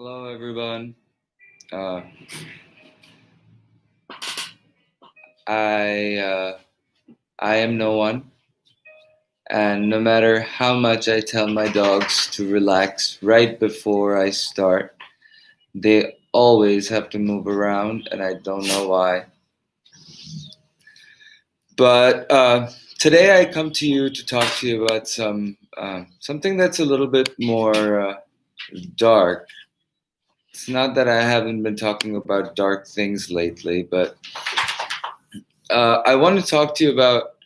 Hello, everyone. Uh, I am no one, and no matter how much I tell my dogs to relax right before I start, they always have to move around, and I don't know why. But today I come to you to talk to you about something that's a little bit more dark. It's not that I haven't been talking about dark things lately, but I want to talk to you about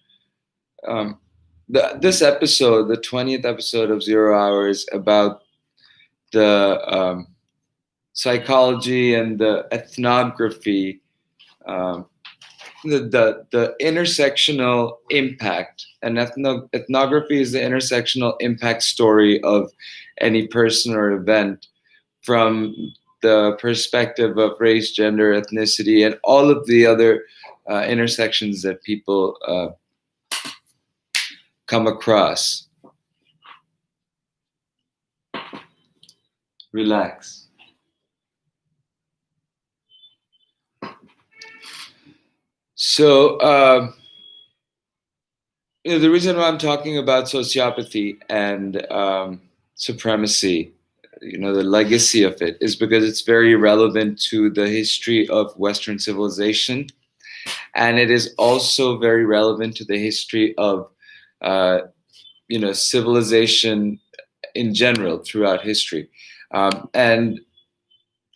um, this episode, the 20th episode of Zero Hours, about the psychology and the ethnography, um, the intersectional impact. And ethnography is the intersectional impact story of any person or event from the perspective of race, gender, ethnicity, and all of the other intersections that people come across. Relax. So, the reason why I'm talking about sociopathy and supremacy, the legacy of it, is because it's very relevant to the history of Western civilization, and it is also very relevant to the history of, civilization in general throughout history. And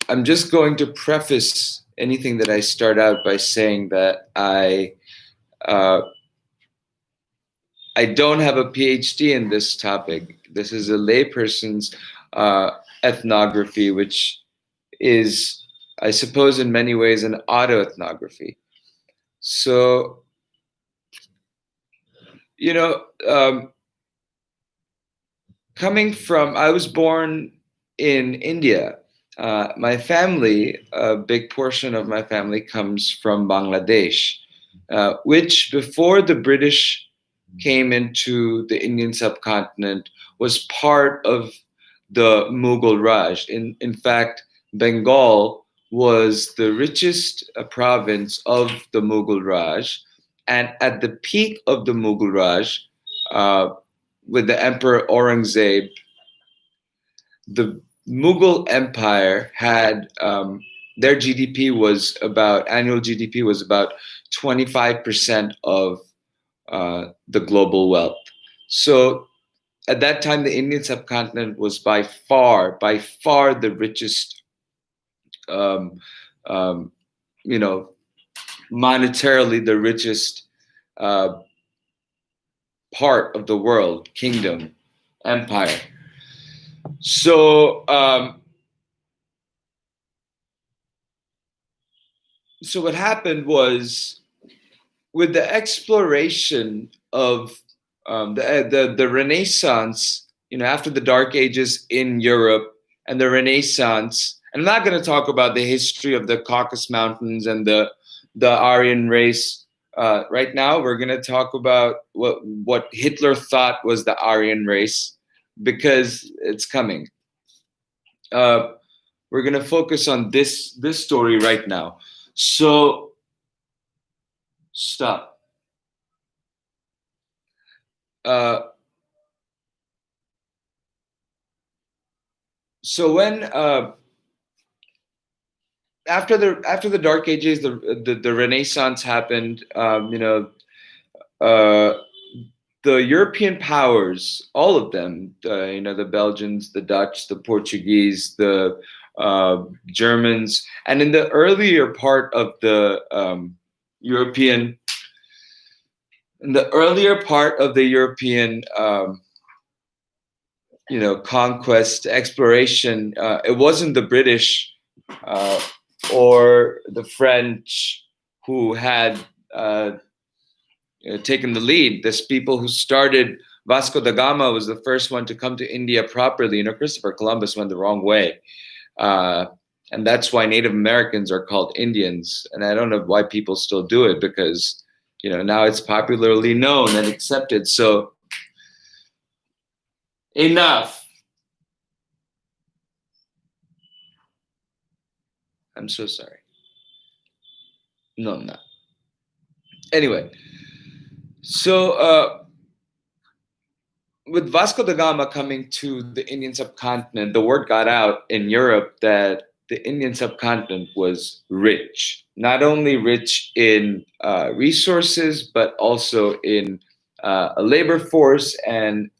I'm just going to preface anything that I start out by saying that uh, I don't have a PhD in this topic. This is a layperson's ethnography, which is, I suppose, in many ways an autoethnography. So, I was born in India. My family, a big portion of my family comes from Bangladesh, which before the British came into the Indian subcontinent was part of the Mughal Raj. In fact, Bengal was the richest province of the Mughal Raj. And at the peak of the Mughal Raj, with the Emperor Aurangzeb, the Mughal Empire had their annual GDP was about 25% of the global wealth. So at that time, the Indian subcontinent was by far the richest, um, um, monetarily the richest part of the world, kingdom, empire. So, so what happened was, with the exploration of the Renaissance, after the Dark Ages in Europe and the Renaissance, and I'm not going to talk about the history of the Caucasus Mountains and the Aryan race right now. We're going to talk about what Hitler thought was the Aryan race, because it's coming. We're going to focus on this story right now. So, stop. So when after the Dark Ages, the Renaissance happened. The European powers, all of them, the Belgians, the Dutch, the Portuguese, the Germans, and in the earlier part of the European, conquest, exploration, it wasn't the British or the French who had taken the lead. This people who started, Vasco da Gama was the first one to come to India properly. Christopher Columbus went the wrong way. And that's why Native Americans are called Indians. And I don't know why people still do it, because, now it's popularly known and accepted. So, enough. I'm so sorry. No, I'm not. Anyway, so with Vasco da Gama coming to the Indian subcontinent, the word got out in Europe that the Indian subcontinent was rich, not only rich in resources, but also in a labor force, and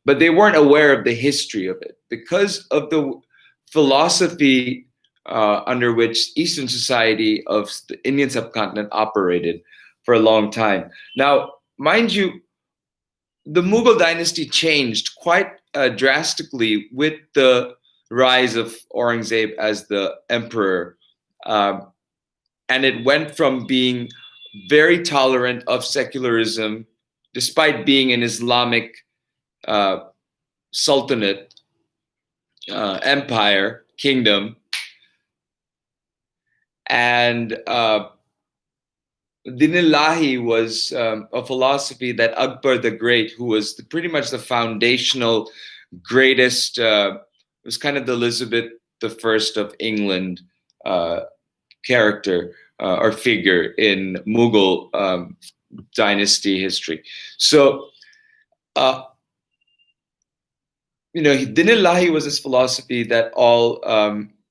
but they weren't aware of the history of it because of the philosophy under which Eastern society of the Indian subcontinent operated for a long time. Now, mind you, the Mughal dynasty changed quite drastically with the rise of Aurangzeb as the emperor. Um, and it went from being very tolerant of secularism, despite being an Islamic uh, sultanate, empire, kingdom, and Dinillahi was a philosophy that Akbar the Great, who was pretty much the foundational greatest, was kind of the Elizabeth the First of England uh, character or figure in Mughal dynasty history. So, uh, Dinillahi was this philosophy that all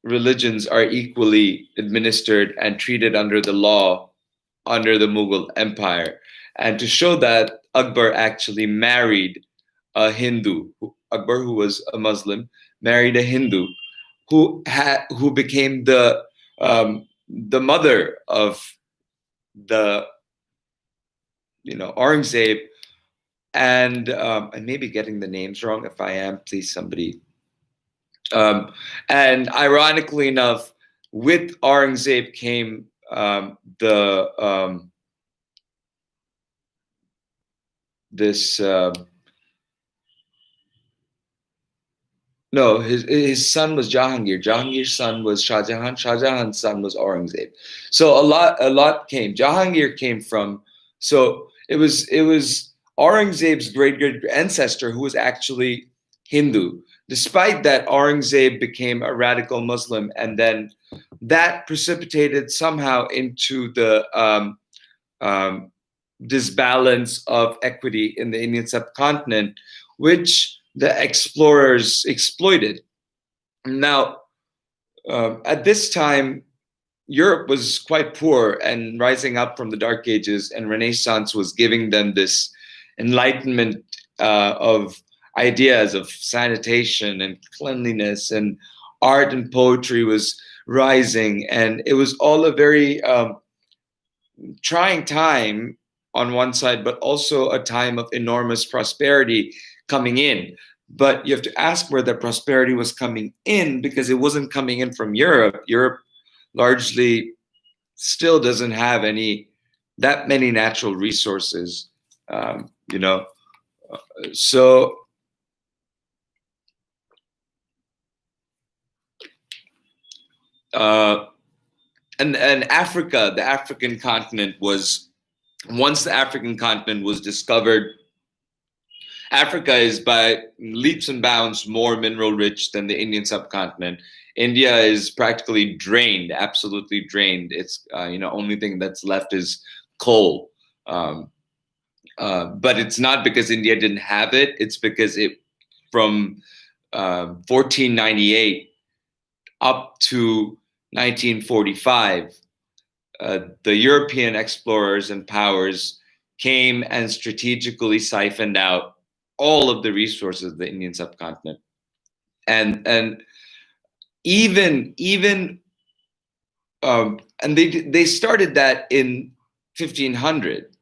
religions are equally administered and treated under the law under the Mughal Empire. And to show that, Akbar actually married a Hindu. Akbar, who was a Muslim, married a Hindu who became the mother of the Aurangzeb. And I may be getting the names wrong. If I am, please somebody. And ironically enough, with Aurangzeb came the this no, his son was Jahangir. Jahangir's son was Shah Jahan. Shah Jahan's son was Aurangzeb. So a lot came. Jahangir came from. So it was Aurangzeb's great ancestor who was actually Hindu. Despite that, Aurangzeb became a radical Muslim, and then that precipitated somehow into the um, disbalance of equity in the Indian subcontinent, which the explorers exploited. Now, at this time, Europe was quite poor and rising up from the Dark Ages, and Renaissance was giving them this enlightenment of ideas of sanitation and cleanliness, and art and poetry was rising, and it was all a very trying time on one side, but also a time of enormous prosperity coming in. But you have to ask where the prosperity was coming in, because it wasn't coming in from Europe. Europe largely still doesn't have that many natural resources, um, you know. So and Africa, the African continent was once the African continent was discovered. Africa is by leaps and bounds more mineral rich than the Indian subcontinent. India is practically drained, absolutely drained. It's only thing that's left is coal. Um, but it's not because India didn't have it. It's because it from 1498 up to 1945, the European explorers and powers came and strategically siphoned out all of the resources of the Indian subcontinent, and even and they started that in 1500,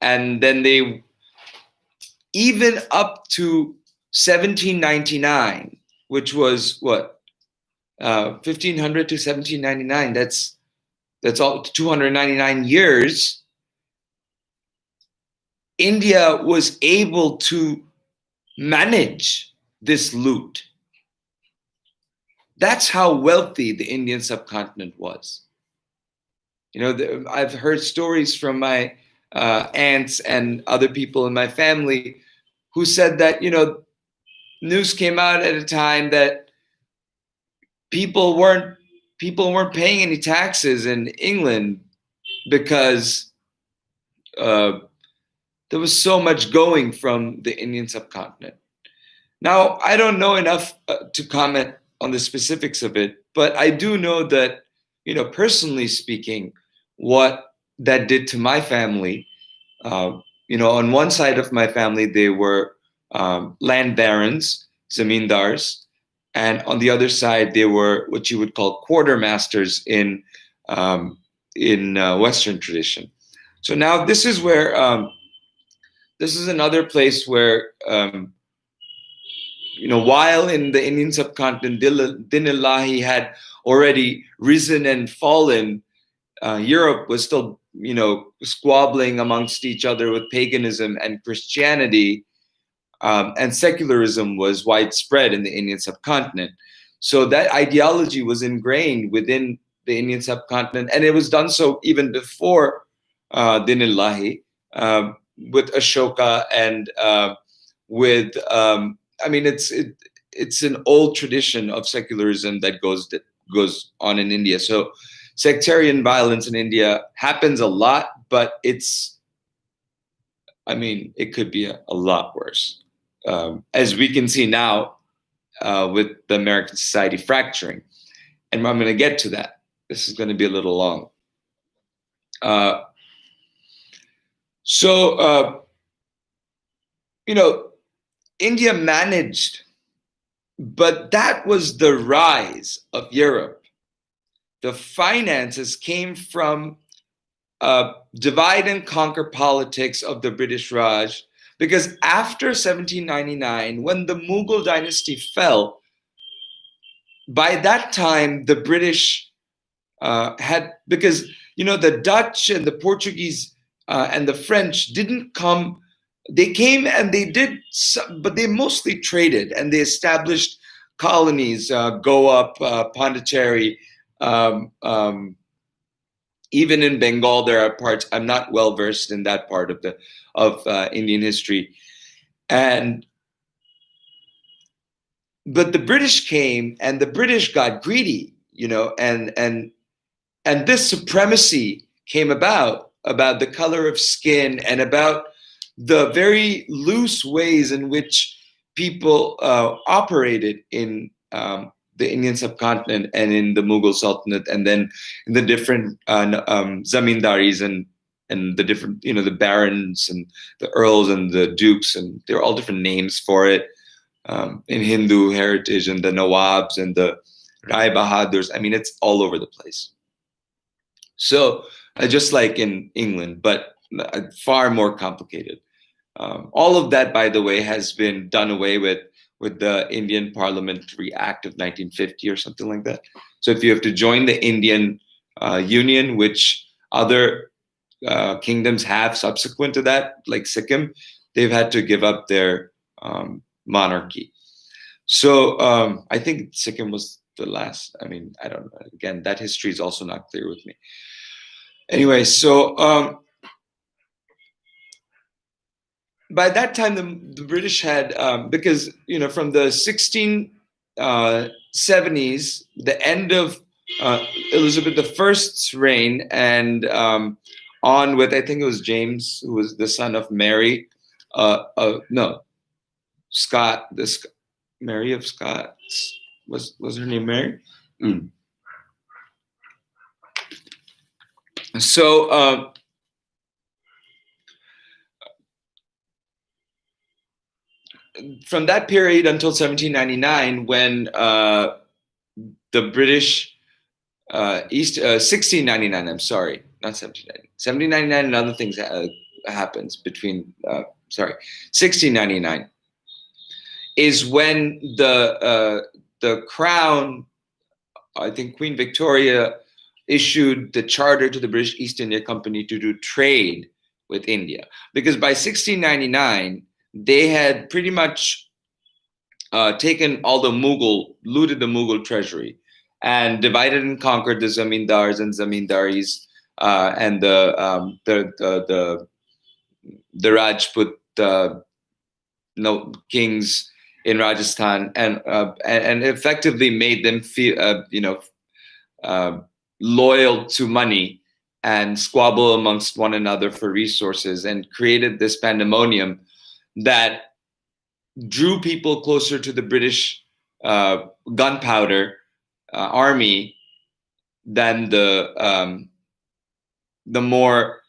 and then they even up to 1799, which was what 1500 to 1799. That's all 299 years. India was able to manage this loot. That's how wealthy the Indian subcontinent was. I've heard stories from my aunts and other people in my family who said that, news came out at a time that people weren't people weren't paying any taxes in England because uh, there was so much going from the Indian subcontinent. Now, I don't know enough to comment on the specifics of it, but I do know that, personally speaking, what that did to my family. Uh, on one side of my family, they were land barons, zamindars, and on the other side, they were what you would call quartermasters um, in Western tradition. So now this is another place where while in the Indian subcontinent, Din-Ilahi had already risen and fallen, Europe was still, squabbling amongst each other with paganism and Christianity, and secularism was widespread in the Indian subcontinent. So that ideology was ingrained within the Indian subcontinent, and it was done so even before Din-Ilahi, with Ashoka and with I mean it's an old tradition of secularism that goes on in India. So sectarian violence in India happens a lot, but it could be a lot worse, as we can see now with the American society fracturing. And I'm going to get to that. This is going to be a little long. Uh, so, India managed, but that was the rise of Europe. The finances came from divide and conquer politics of the British Raj, because after 1799, when the Mughal dynasty fell, by that time the British had, because the Dutch and the Portuguese and the French didn't come. They came and they did, but they mostly traded and they established colonies, Goa, Pondicherry. Even in Bengal, there are parts. I'm not well versed in that part of Indian history, but the British came and the British got greedy, and this supremacy came about the color of skin and about the very loose ways in which people operated in the Indian subcontinent and in the Mughal Sultanate, and then in the different zamindaris and the different, the barons and the earls and the dukes, and there are all different names for it in Hindu heritage, and the Nawabs and the Rai Bahadurs. It's all over the place. So just like in England, but far more complicated. All of that, by the way, has been done away with the Indian Parliamentary Act of 1950 or something like that. So if you have to join the Indian Union, which other kingdoms have subsequent to that, like Sikkim, they've had to give up their monarchy. So I think Sikkim was the last. I don't know. Again, that history is also not clear with me. Anyway, so by that time, the British had, because, from the 1670s, the end of Elizabeth I's reign, and on with, I think it was James, who was the son of Mary, no, Scott, Mary of Scots, was her name Mary? Mm. So, from that period until 1799, when the British 1699, I'm sorry, not 1799. 1799 and other things happens between, 1699 is when the crown, I think Queen Victoria, issued the charter to the British East India Company to do trade with India. Because by 1699, they had pretty much taken all looted the Mughal treasury, and divided and conquered the zamindars and zamindaris and the Rajput kings in Rajasthan, and effectively made them feel uh, loyal to money and squabble amongst one another for resources, and created this pandemonium that drew people closer to the British gunpowder army than the more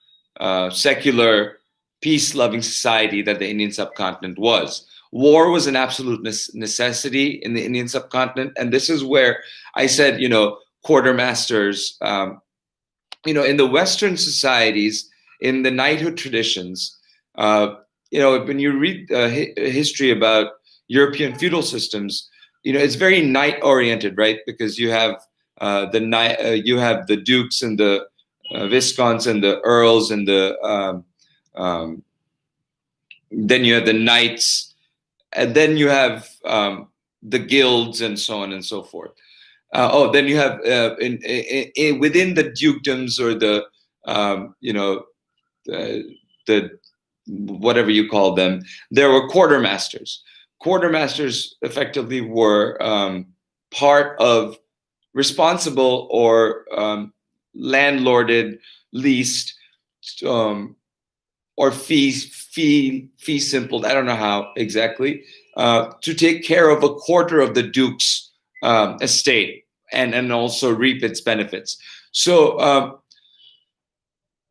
secular, peace-loving society that the Indian subcontinent was. War was an absolute necessity in the Indian subcontinent, and this is where I said, quartermasters. In the Western societies, in the knighthood traditions, uh, when you read history about European feudal systems, it's very knight-oriented, right? Because you have you have the dukes and the viscounts and the earls and um, then you have the knights, and then you have the guilds and so on and so forth. Then you have within the dukedoms or the whatever you call them, there were quartermasters. Quartermasters effectively were part of responsible or landlorded, leased, um, or fee simple. I don't know how exactly, to take care of a quarter of the duke's estate and also reap its benefits. So,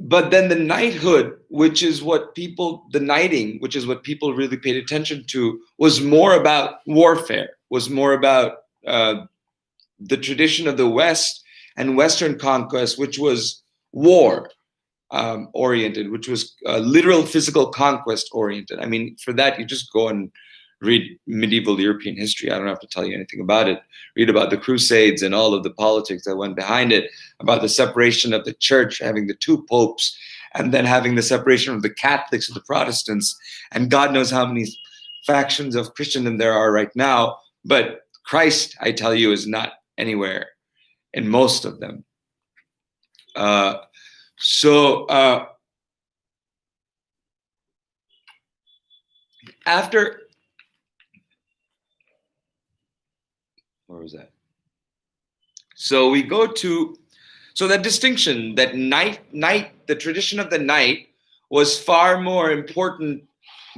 but then the knighthood, the knighting, which is what people really paid attention to, was more about warfare, was more about the tradition of the West and Western conquest, which was war oriented, which was literal physical conquest oriented. I mean, for that, you just go and read medieval European history. I don't have to tell you anything about it. Read about the Crusades and all of the politics that went behind it, about the separation of the church, having the two popes, and then having the separation of the Catholics and the Protestants, and God knows how many factions of Christendom there are right now. But Christ, I tell you, is not anywhere in most of them. After, where was that? So we go to, so that distinction, that the tradition of the knight was far more important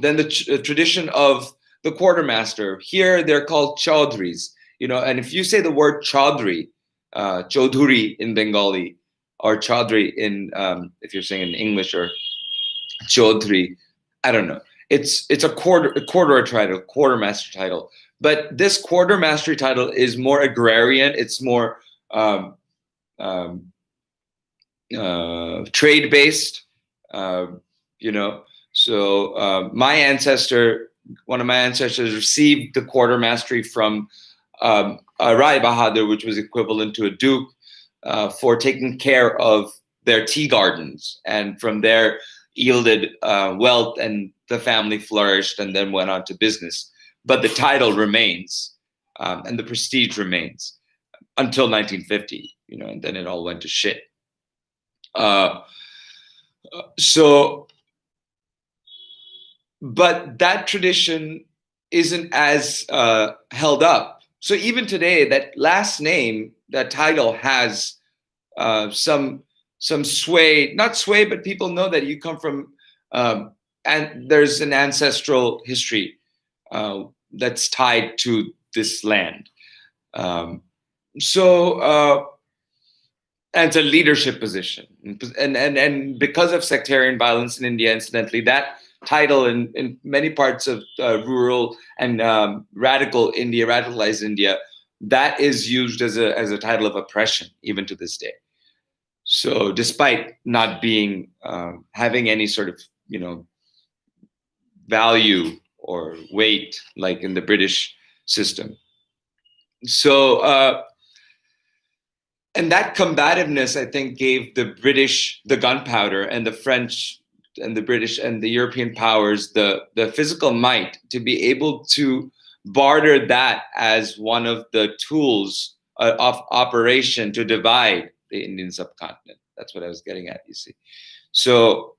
than the tradition of the quartermaster. Here they're called chaudhries, and if you say the word chaudhry, chaudhuri in Bengali, or chaudhry in, if you're saying in English, or chaudhry, I don't know. It's a quarter title, quartermaster title. But this quartermaster title is more agrarian. It's more trade based. So one of my ancestors received the quartermastery from Rai Bahadur, which was equivalent to a duke, for taking care of their tea gardens, and from there yielded wealth, and the family flourished and then went on to business. But the title remains, and the prestige remains until 1950, and then it all went to shit. But that tradition isn't as held up. So even today, that last name, that title, has some sway, not sway, but people know that you come from, and there's an ancestral history that's tied to this land. And it's a leadership position, and because of sectarian violence in India, incidentally, that title in many parts of rural and radical India, radicalized India, that is used as a title of oppression even to this day. So despite not being having any sort of value or weight like in the British system. So and that combativeness, I think, gave the British the gunpowder, and the French and the British and the European powers the physical might to be able to barter that as one of the tools of operation to divide the Indian subcontinent. That's what I was getting at, you see. So,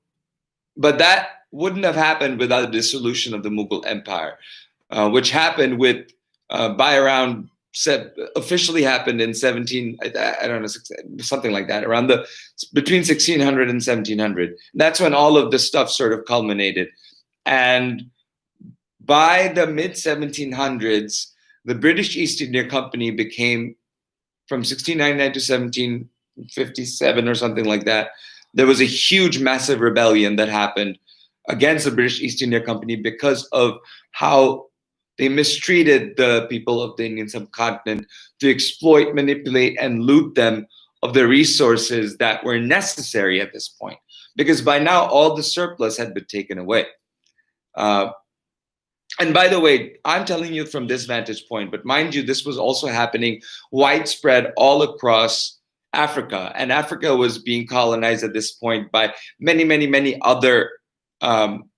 but that wouldn't have happened without the dissolution of the Mughal Empire, which happened by around officially happened in 17, I don't know, something like that, around the between 1600 and 1700. That's when all of this stuff sort of culminated. And by the mid 1700s, the British East India Company became, from 1699 to 1757 or something like that, there was a huge, massive rebellion that happened against the British East India Company because of how they mistreated the people of the Indian subcontinent to exploit, manipulate, and loot them of the resources that were necessary at this point. Because by now, all the surplus had been taken away. Uh, and by the way, I'm telling you from this vantage point, but mind you, this was also happening widespread all across Africa. And Africa was being colonized at this point by many, many, many other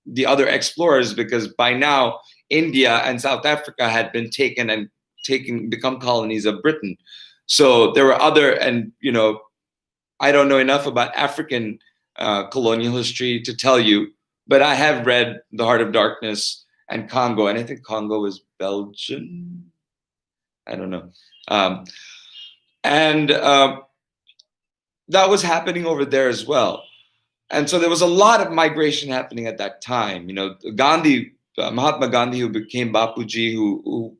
the other explorers, because by now India and South Africa had been become colonies of Britain. So there were other, and I don't know enough about African colonial history to tell you, but I have read The Heart of Darkness and Congo, and I think Congo is Belgian. I don't know. And that was happening over there as well. And so there was a lot of migration happening at that time. Mahatma Gandhi, who became Bapuji, who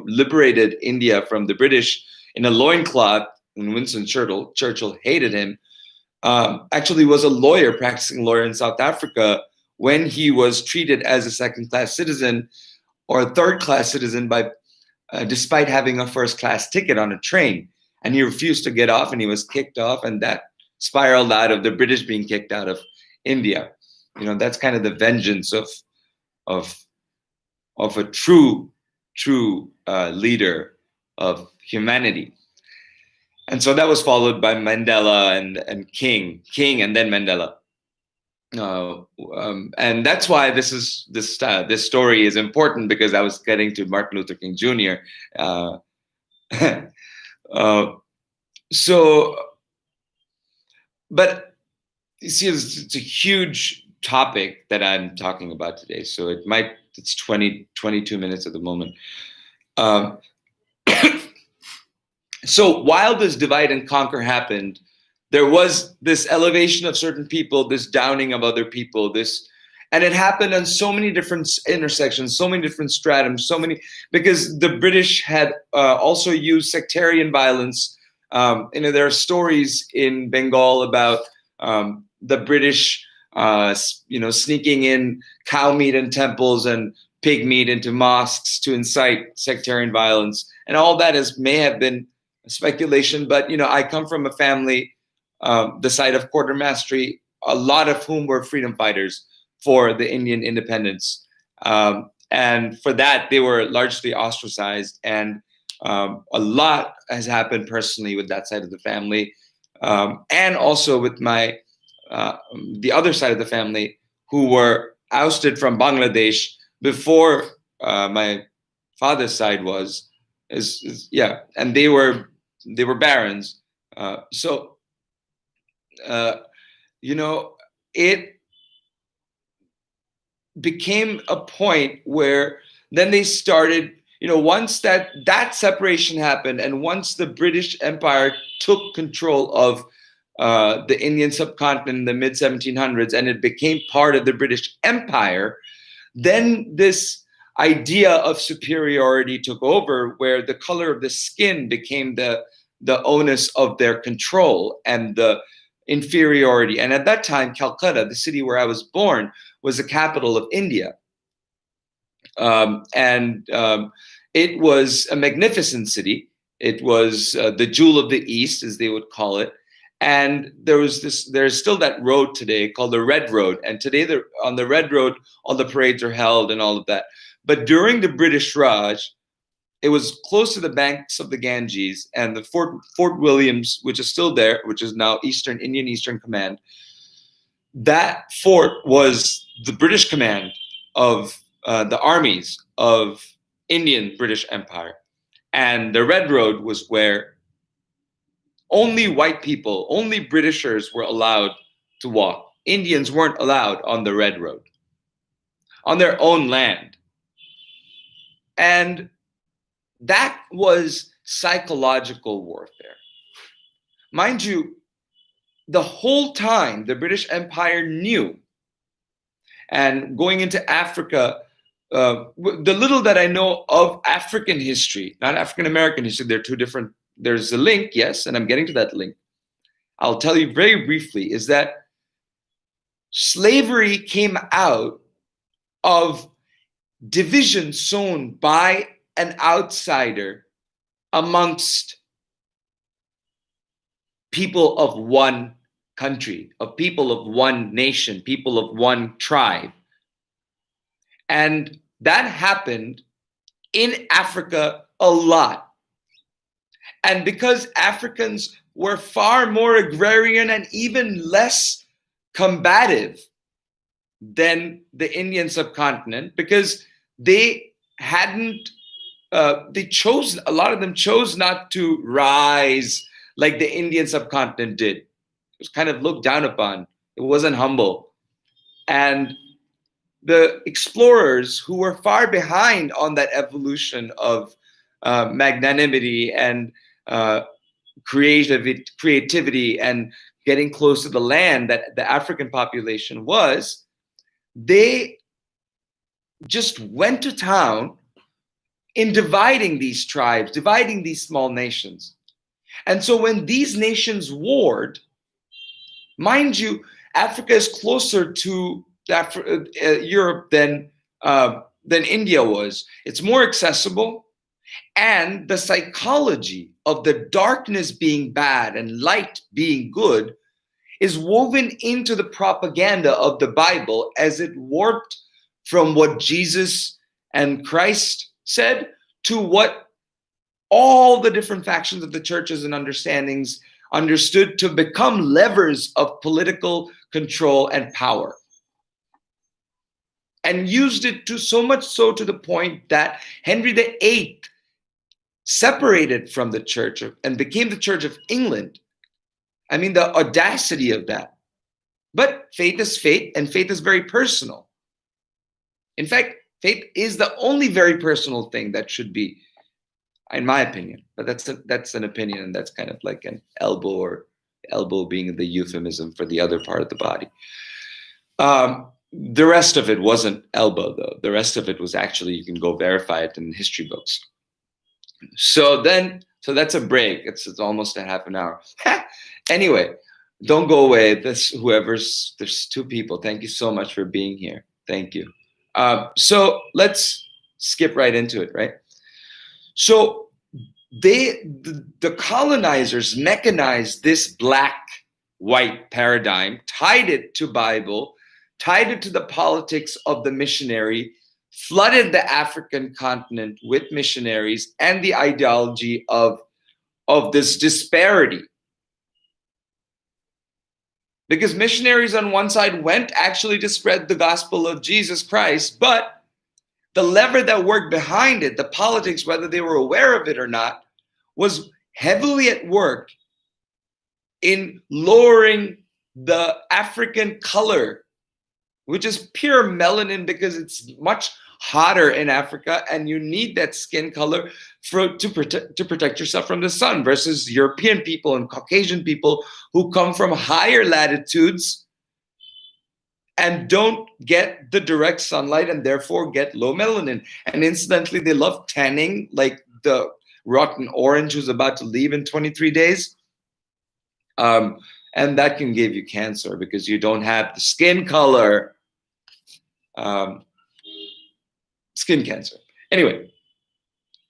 liberated India from the British in a loincloth, and Winston Churchill hated him, actually was a lawyer, practicing lawyer in South Africa, when he was treated as a second-class citizen or a third-class citizen despite having a first-class ticket on a train. And he refused to get off, and he was kicked off, and that spiraled out of the British being kicked out of India. That's kind of the vengeance of a true leader of humanity. And so that was followed by Mandela and King, and then Mandela. And that's why this story is important, because I was getting to Martin Luther King Jr. But you see, it's a huge topic that I'm talking about today. So it's 22 minutes at the moment. So while this divide and conquer happened, there was this elevation of certain people, this downing of other people, and it happened on so many different intersections, so many different stratums, because the British had also used sectarian violence. There are stories in Bengal about the British, sneaking in cow meat in temples and pig meat into mosques to incite sectarian violence, and all that may have been speculation. But I come from a family, the site of quartermastery, a lot of whom were freedom fighters for the Indian independence, and for that they were largely ostracized. And a lot has happened personally with that side of the family, and also with the other side of the family, who were ousted from Bangladesh before my father's side and they were barons. It became a point where then they started, once that separation happened, and once the British Empire took control of the Indian subcontinent in the mid 1700s, and it became part of the British Empire, then this idea of superiority took over, where the color of the skin became the onus of their control and the inferiority. And at that time, Calcutta, the city where I was born, was the capital of India. It was a magnificent city. It was the jewel of the East, as they would call it. And there's still that road today called the Red Road. And today on the Red Road, all the parades are held and all of that. But during the British Raj, it was close to the banks of the Ganges, and the Fort Williams, which is still there, which is now Indian Eastern Command. That fort was the British command of the armies of Indian British Empire. And the Red Road was where only white people, only Britishers were allowed to walk. Indians weren't allowed on the Red Road, on their own land. And that was psychological warfare. Mind you, the whole time the British Empire knew, and going into Africa, the little that I know of African history, not African American history, they're two different. There's a link, yes, and I'm getting to that link. I'll tell you very briefly, is that slavery came out of division sown by an outsider amongst people of one country, of people of one nation, people of one tribe. And that happened in Africa a lot. And because Africans were far more agrarian and even less combative than the Indian subcontinent, because they hadn't, a lot of them chose not to rise like the Indian subcontinent did. It was kind of looked down upon. It wasn't humble. And the explorers who were far behind on that evolution of magnanimity and creativity and getting close to the land that the African population was, they just went to town in dividing these tribes, dividing these small nations. And so when these nations warred, mind you, Africa is closer to Europe than India was. It's more accessible, and the psychology of the darkness being bad and light being good is woven into the propaganda of the Bible as it warped from what Jesus and Christ said to what all the different factions of the churches and understandings understood to become levers of political control and power. And used it to so much so to the point that Henry VIII separated from the church and became the Church of England. I mean, the audacity of that. But faith is faith, and faith is very personal. In fact, faith is the only very personal thing that should be, in my opinion. But that's an opinion, and that's kind of like an elbow, or elbow being the euphemism for the other part of the body. The rest of it wasn't elbow, though. The rest of it was actually, you can go verify it in history books. So that's a break. It's almost a half an hour. Anyway, don't go away. There's two people. Thank you so much for being here. Thank you. So let's skip right into it, right? So the colonizers mechanized this black-white paradigm, tied it to Bible, tied it to the politics of the missionary, flooded the African continent with missionaries and the ideology of this disparity. Because missionaries on one side went actually to spread the gospel of Jesus Christ, but the lever that worked behind it, the politics, whether they were aware of it or not, was heavily at work in lowering the African color, which is pure melanin, because it's much hotter in Africa and you need that skin color to protect yourself from the sun, versus European people and Caucasian people who come from higher latitudes and don't get the direct sunlight and therefore get low melanin. And incidentally, they love tanning like the rotten orange who's about to leave in 23 days. And that can give you cancer because you don't have the skin color. Skin cancer. Anyway,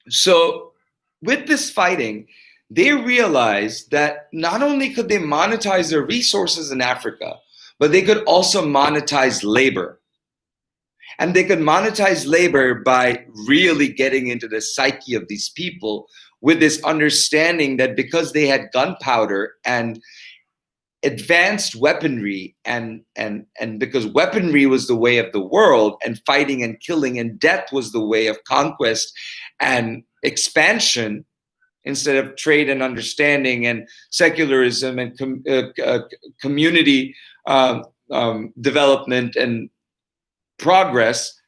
so with this fighting, they realized that not only could they monetize their resources in Africa, but they could also monetize labor. And they could monetize labor by really getting into the psyche of these people with this understanding that because they had gunpowder and advanced weaponry, and because weaponry was the way of the world, and fighting and killing and death was the way of conquest and expansion, instead of trade and understanding and secularism and community development and progress,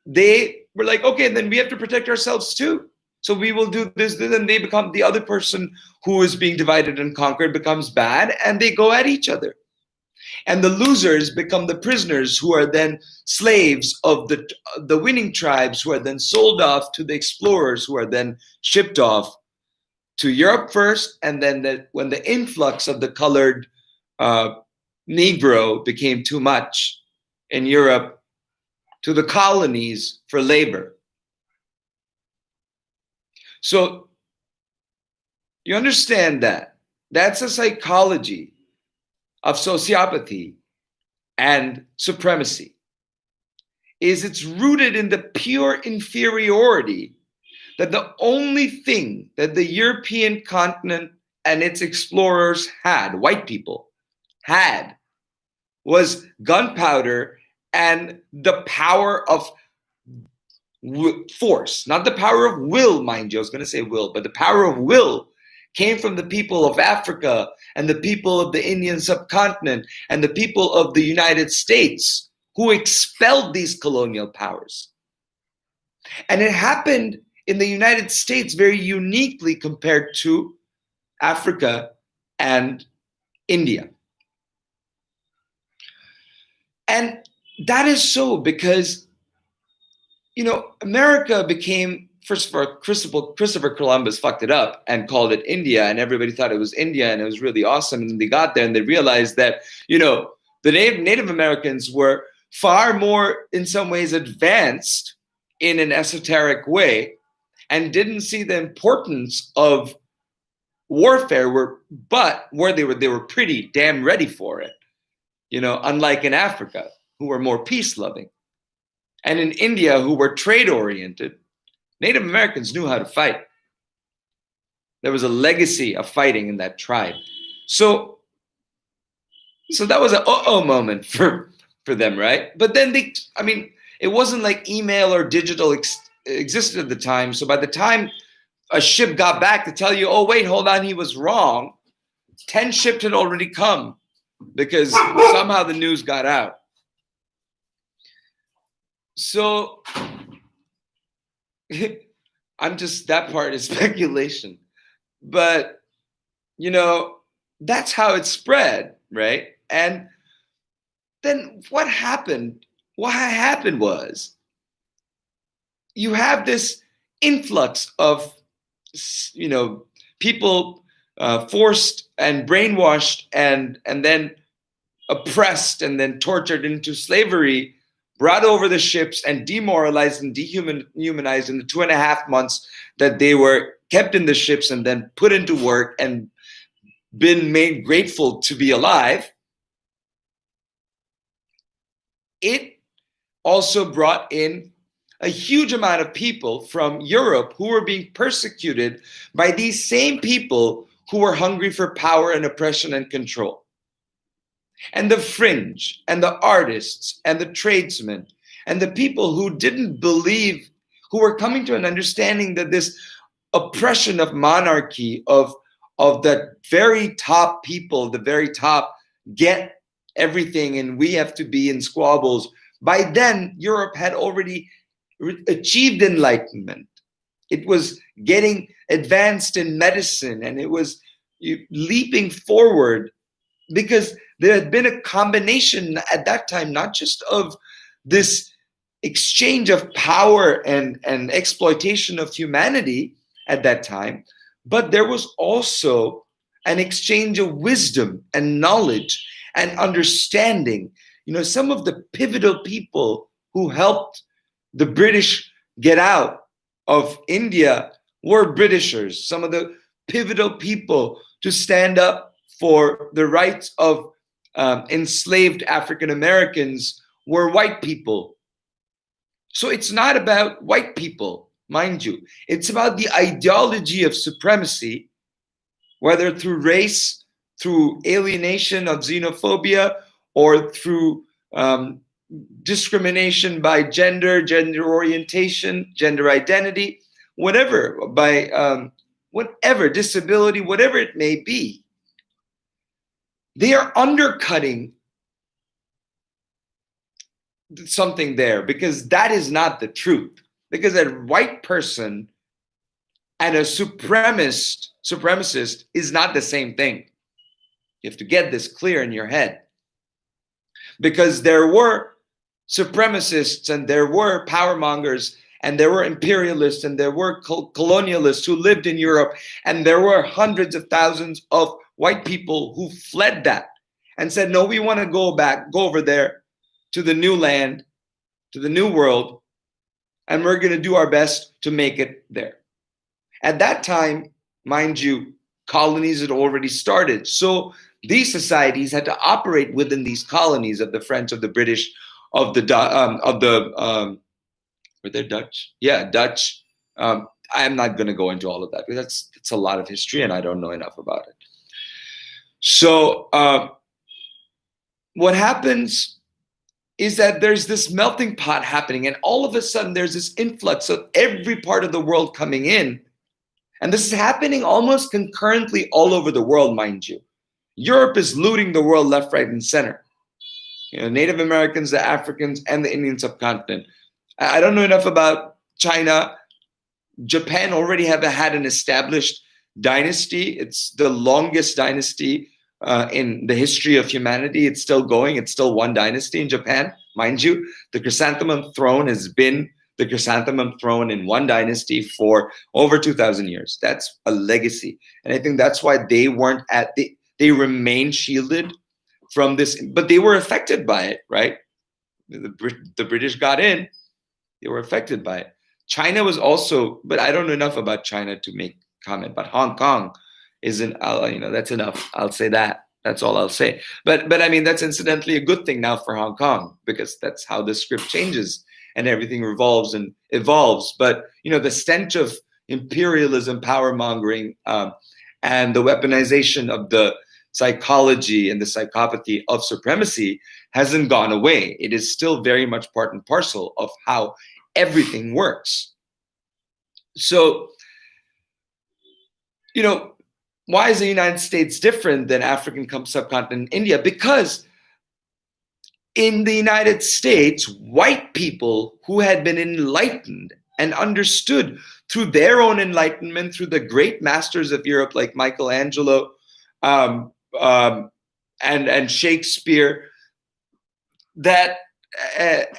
they were like, okay, then we have to protect ourselves too. So we will do this, and they become the other person who is being divided and conquered becomes bad, and they go at each other. And the losers become the prisoners, who are then slaves of the winning tribes, who are then sold off to the explorers, who are then shipped off to Europe first, and then when the influx of the colored uh, Negro became too much in Europe, to the colonies for labor. So you understand that that's a psychology of sociopathy and supremacy. Is it's rooted in the pure inferiority that the only thing that the European continent and its explorers had, white people had, was gunpowder and the power of force, not the power of will, mind you. I was going to say will, but the power of will came from the people of Africa and the people of the Indian subcontinent and the people of the United States, who expelled these colonial powers. And it happened in the United States very uniquely compared to Africa and India. And that is so because, America became, first of all, Christopher Columbus fucked it up and called it India, and everybody thought it was India, and it was really awesome. And they got there and they realized that, the Native Americans were far more, in some ways, advanced in an esoteric way, and didn't see the importance of warfare, but where they were pretty damn ready for it, unlike in Africa, who were more peace loving, and in India, who were trade oriented. Native Americans knew how to fight. There was a legacy of fighting in that tribe. So that was an moment for them, right? But then it wasn't like email or digital existed at the time. So by the time a ship got back to tell you, oh, wait, hold on, he was wrong, 10 ships had already come because somehow the news got out. So that part is speculation. But, that's how it spread, right? And then what happened? What happened was you have this influx of, people forced and brainwashed and then oppressed and then tortured into slavery, brought over the ships and demoralized and dehumanized in the 2.5 months that they were kept in the ships and then put into work and been made grateful to be alive. It also brought in a huge amount of people from Europe who were being persecuted by these same people who were hungry for power and oppression and control. And the fringe and the artists and the tradesmen and the people who didn't believe, who were coming to an understanding that this oppression of monarchy, of the very top people, the very top get everything and we have to be in squabbles. By then, Europe had already achieved enlightenment. It was getting advanced in medicine and it was leaping forward because there had been a combination at that time, not just of this exchange of power and exploitation of humanity at that time, but there was also an exchange of wisdom and knowledge and understanding. Some of the pivotal people who helped the British get out of India were Britishers. Some of the pivotal people to stand up for the rights of enslaved African Americans were white people. So it's not about white people, mind you. It's about the ideology of supremacy, whether through race, through alienation of xenophobia, or through discrimination by gender orientation, gender identity, whatever, by whatever, disability, whatever it may be. They are undercutting something there because that is not the truth. Because a white person and a supremacist is not the same thing. You have to get this clear in your head. Because there were supremacists and there were power mongers and there were imperialists and there were colonialists who lived in Europe, and there were hundreds of thousands of white people who fled that and said, no, we want to go over there to the new land, to the new world, and we're going to do our best to make it there. At that time, mind you, colonies had already started. So these societies had to operate within these colonies of the French, of the British, were they Dutch? Yeah, Dutch. I'm not going to go into all of that because that's a lot of history and I don't know enough about it. So what happens is that there's this melting pot happening, and all of a sudden there's this influx of every part of the world coming in. And this is happening almost concurrently all over the world, mind you. Europe is looting the world left, right, and center. Native Americans, the Africans, and the Indian subcontinent. I don't know enough about China. Japan already had an established dynasty. It's the longest dynasty in the history of humanity. It's still going. It's still one dynasty in Japan, mind you. The chrysanthemum throne has been the chrysanthemum throne in one dynasty for over 2,000 years. That's a legacy. And I think that's why they weren't they remained shielded from this, but they were affected by it, right? The British got in, they were affected by it. China was also, but I don't know enough about China to make comment, but Hong Kong isn't, that's enough. I'll say that. That's all I'll say. But I mean, that's incidentally a good thing now for Hong Kong, because that's how the script changes and everything revolves and evolves. But, the stench of imperialism, power mongering, and the weaponization of the psychology and the psychopathy of supremacy hasn't gone away. It is still very much part and parcel of how everything works. So, why is the United States different than African subcontinent India? Because in the United States, white people who had been enlightened and understood through their own enlightenment, through the great masters of Europe like Michelangelo and Shakespeare, that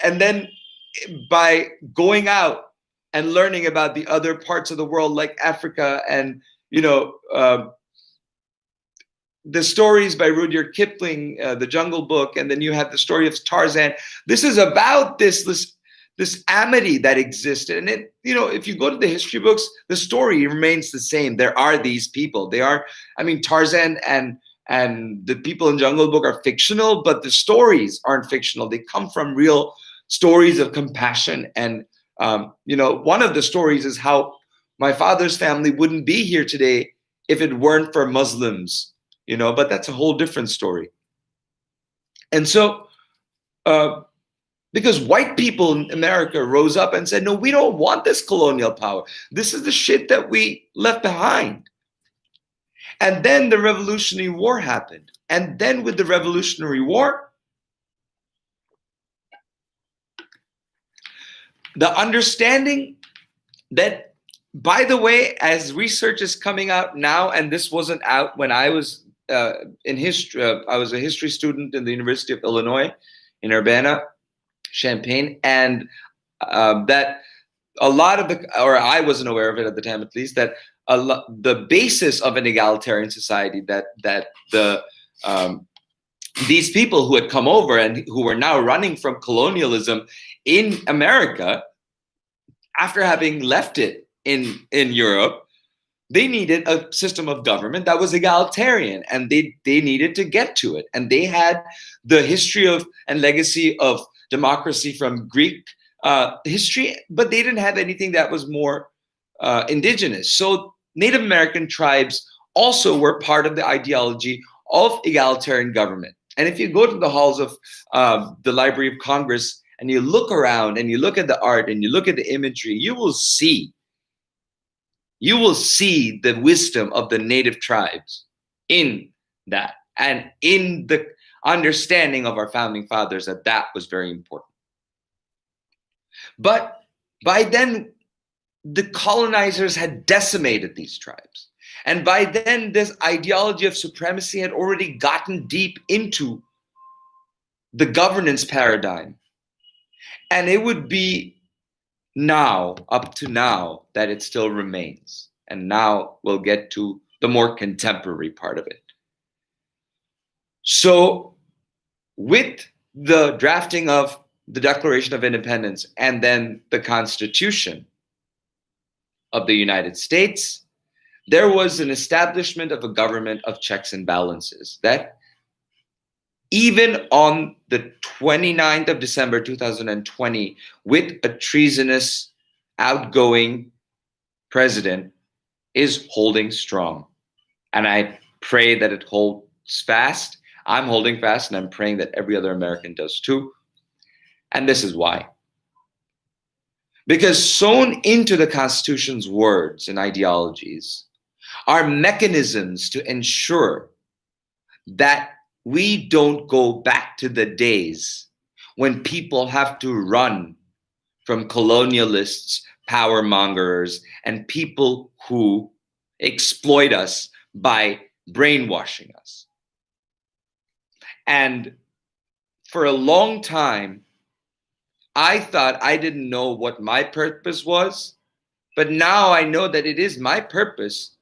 and then by going out and learning about the other parts of the world like Africa and the stories by Rudyard Kipling, the Jungle Book, and then you have the story of Tarzan. This is about this amity that existed. And it, if you go to the history books, the story remains the same. There are these people. Tarzan and the people in Jungle Book are fictional, but the stories aren't fictional. They come from real stories of compassion. And, one of the stories is how my father's family wouldn't be here today if it weren't for Muslims, but that's a whole different story. And so, because white people in America rose up and said, no, we don't want this colonial power. This is the shit that we left behind. And then the Revolutionary War happened. And then with the Revolutionary War, the understanding that, by the way, as research is coming out now, and this wasn't out when I was in history, I was a history student in the University of Illinois in Urbana-Champaign, and that a lot of I wasn't aware of it at the time, at least, that the basis of an egalitarian society, that these people who had come over and who were now running from colonialism in America, after having left it in Europe, they needed a system of government that was egalitarian, and they needed to get to it. And they had the history of and legacy of democracy from Greek history, but they didn't have anything that was more indigenous. So Native American tribes also were part of the ideology of egalitarian government. And if you go to the halls of the Library of Congress and you look around and you look at the art and you look at the imagery, you will see the wisdom of the native tribes in that, and in the understanding of our founding fathers that was very important. But by then, the colonizers had decimated these tribes. And by then, this ideology of supremacy had already gotten deep into the governance paradigm. And it would be now, up to now, that it still remains. And now we'll get to the more contemporary part of it. So, with the drafting of the Declaration of Independence and then the Constitution of the United States, there was an establishment of a government of checks and balances that even on the 29th of December 2020, with a treasonous outgoing president, is holding strong. And I pray that it holds fast. I'm holding fast, and I'm praying that every other American does too. And this is why. Because sewn into the Constitution's words and ideologies are mechanisms to ensure that we don't go back to the days when people have to run from colonialists, power mongers, and people who exploit us by brainwashing us. And for a long time, I thought I didn't know what my purpose was, but now I know that it is my purpose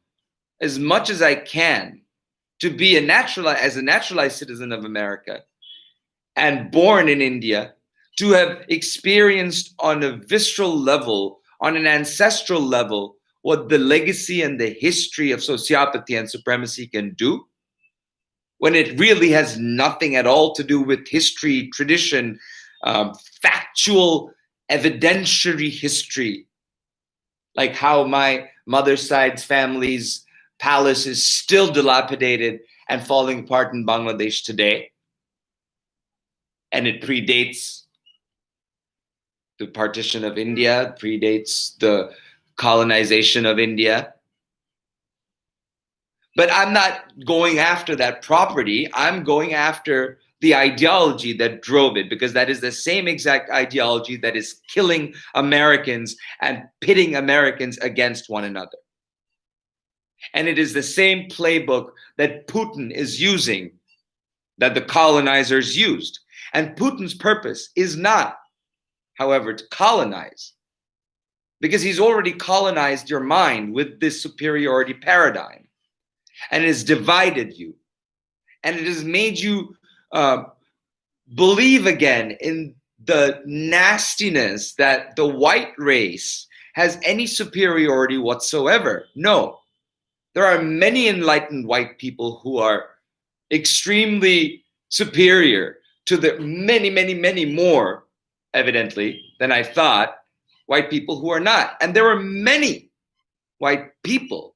as much as I can to be a naturalized citizen of America and born in India, to have experienced on a visceral level, on an ancestral level, what the legacy and the history of sociopathy and supremacy can do, when it really has nothing at all to do with history, tradition, factual, evidentiary history, like how my mother's side's family's palace is still dilapidated and falling apart in Bangladesh today. And it predates the partition of India, predates the colonization of India. But I'm not going after that property. I'm going after the ideology that drove it, because that is the same exact ideology that is killing Americans and pitting Americans against one another. And it is the same playbook that Putin is using, that the colonizers used. And Putin's purpose is not, however, to colonize, because he's already colonized your mind with this superiority paradigm, and it has divided you, and it has made you believe again in the nastiness that the white race has any superiority whatsoever. No, there are many enlightened white people who are extremely superior to the many, many, many more, evidently, than I thought, white people who are not. And there are many white people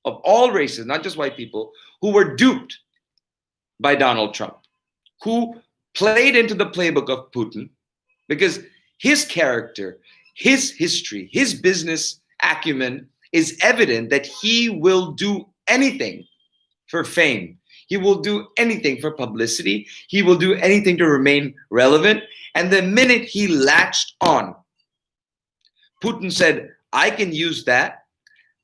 of all races, not just white people, who were duped by Donald Trump, who played into the playbook of Putin, because his character, his history, his business acumen is evident that he will do anything for fame. He will do anything for publicity. He will do anything to remain relevant. And the minute he latched on, Putin said, I can use that.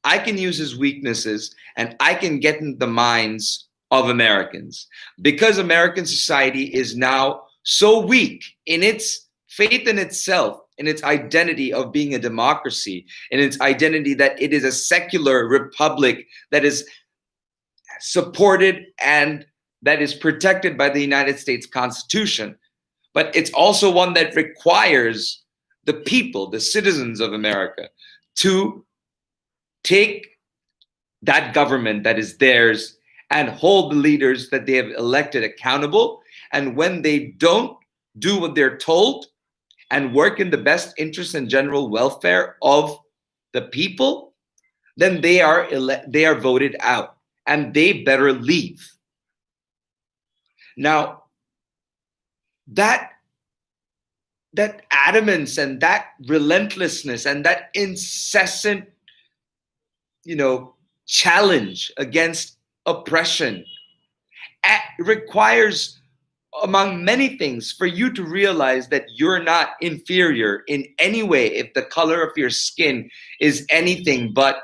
I can use his weaknesses, and I can get in the minds of Americans. Because American society is now so weak in its faith in itself, in its identity of being a democracy, in its identity that it is a secular republic that is supported and that is protected by the United States Constitution. But it's also one that requires the people, the citizens of America, to take that government that is theirs and hold the leaders that they have elected accountable. And when they don't do what they're told and work in the best interest and general welfare of the people, then they are voted out, and they better leave. Now, that adamance and that relentlessness and that incessant, challenge against oppression requires among many things, for you to realize that you're not inferior in any way if the color of your skin is anything but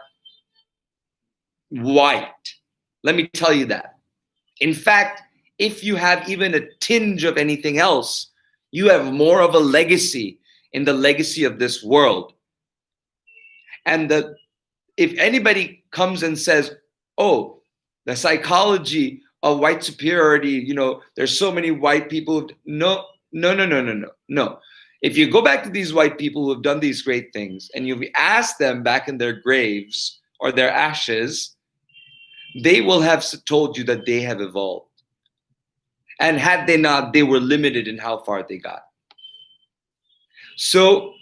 white. Let me tell you that. In fact, if you have even a tinge of anything else, you have more of a legacy in the legacy of this world. And if anybody comes and says, oh, the psychology of white superiority, there's so many white people. No, no, no, no, no, no, no. If you go back to these white people who have done these great things and you ask them back in their graves or their ashes, they will have told you that they have evolved. And had they not, they were limited in how far they got. So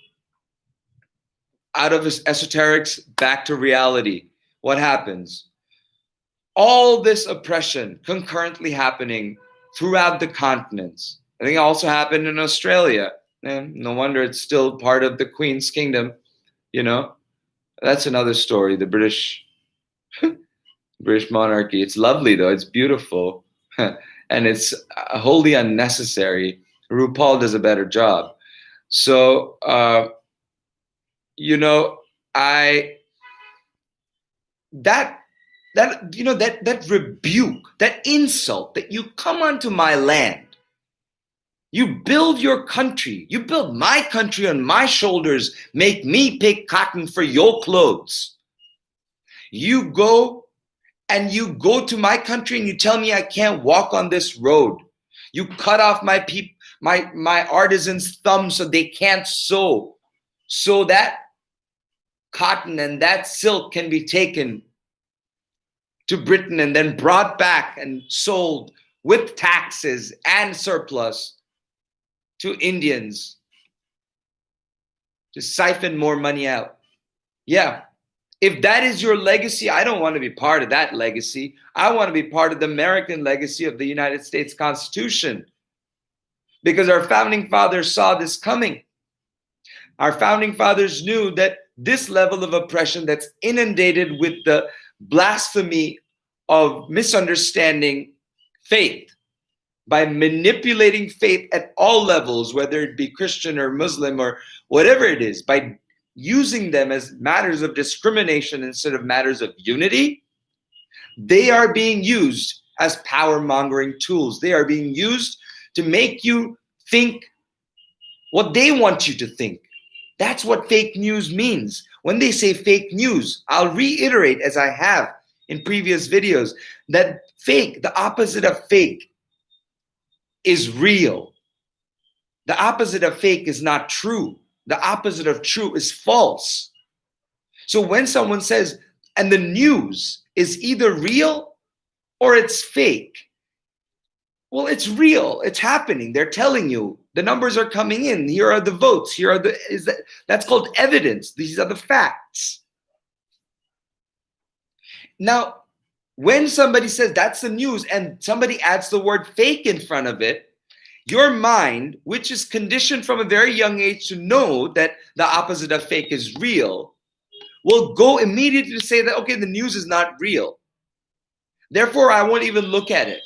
out of esoterics, back to reality. What happens? All this oppression concurrently happening throughout the continents. I think it also happened in Australia. And no wonder it's still part of the Queen's Kingdom. That's another story. The British monarchy. It's lovely though. It's beautiful. And it's wholly unnecessary. RuPaul does a better job. So, that rebuke, that insult, that you come onto my land, you build your country, you build my country on my shoulders, make me pick cotton for your clothes. You go to my country and you tell me I can't walk on this road. You cut off my artisans' thumbs so they can't sew, so that cotton and that silk can be taken to Britain and then brought back and sold with taxes and surplus to Indians to siphon more money out. Yeah. If that is your legacy, I don't want to be part of that legacy. I want to be part of the American legacy of the United States Constitution, because our founding fathers saw this coming. Our founding fathers knew that this level of oppression that's inundated with the blasphemy of misunderstanding faith, by manipulating faith at all levels, whether it be Christian or Muslim or whatever it is, by using them as matters of discrimination instead of matters of unity, they are being used as power-mongering tools. They are being used to make you think what they want you to think. That's what fake news means. When they say fake news, I'll reiterate, as I have in previous videos, that fake, the opposite of fake, is real. The opposite of fake is not true. The opposite of true is false. So when someone says, and the news is either real or it's fake, well, it's real. It's happening. They're telling you the numbers are coming in. Here are the votes. That's called evidence. These are the facts. Now, when somebody says that's the news and somebody adds the word fake in front of it, your mind, which is conditioned from a very young age to know that the opposite of fake is real, will go immediately to say that, okay, the news is not real. Therefore, I won't even look at it.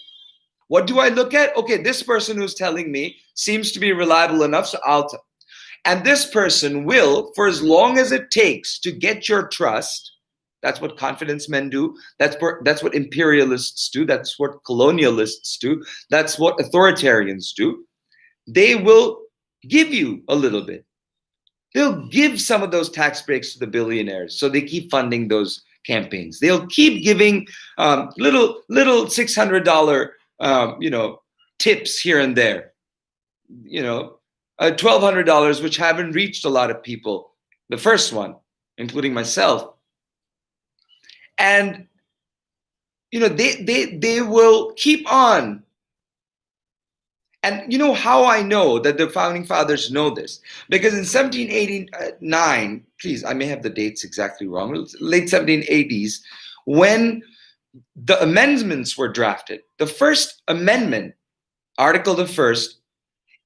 What do I look at? Okay, this person who's telling me seems to be reliable enough, so I'll tell. And this person will, for as long as it takes to get your trust, that's what confidence men do. That's what imperialists do. That's what colonialists do. That's what authoritarians do. They will give you a little bit. They'll give some of those tax breaks to the billionaires, so they keep funding those campaigns. They'll keep giving little $600 tips here and there. $1,200, which haven't reached a lot of people. The first one, including myself. And they will keep on. And you know how I know that the founding fathers know this? Because in 1789, please, I may have the dates exactly wrong, late 1780s, when the amendments were drafted, the first amendment, Article the First,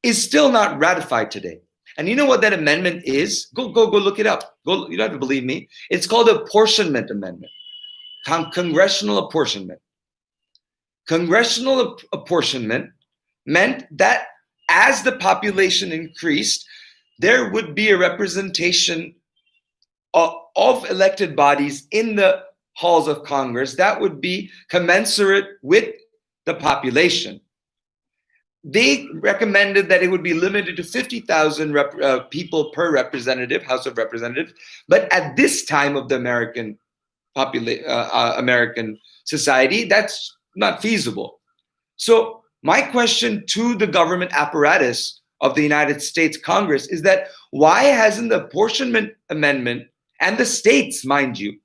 is still not ratified today. And you know what that amendment is? Go look it up. You don't have to believe me. It's called the Apportionment Amendment. Congressional apportionment. Congressional apportionment meant that as the population increased, there would be a representation of elected bodies in the halls of Congress that would be commensurate with the population. They recommended that it would be limited to 50,000 people per representative, House of Representatives. But at this time of the American society, that's not feasible. So my question to the government apparatus of the United States Congress is that why hasn't the apportionment amendment and the states, mind you,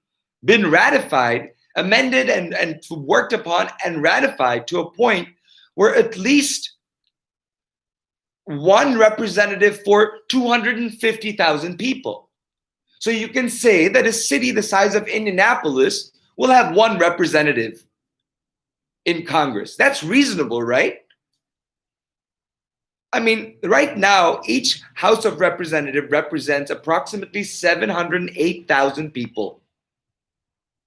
been ratified, amended, and worked upon and ratified to a point where at least one representative for 250,000 people? So you can say that a city the size of Indianapolis will have one representative in Congress. That's reasonable, right? I mean, right now, each House of Representatives represents approximately 708,000 people.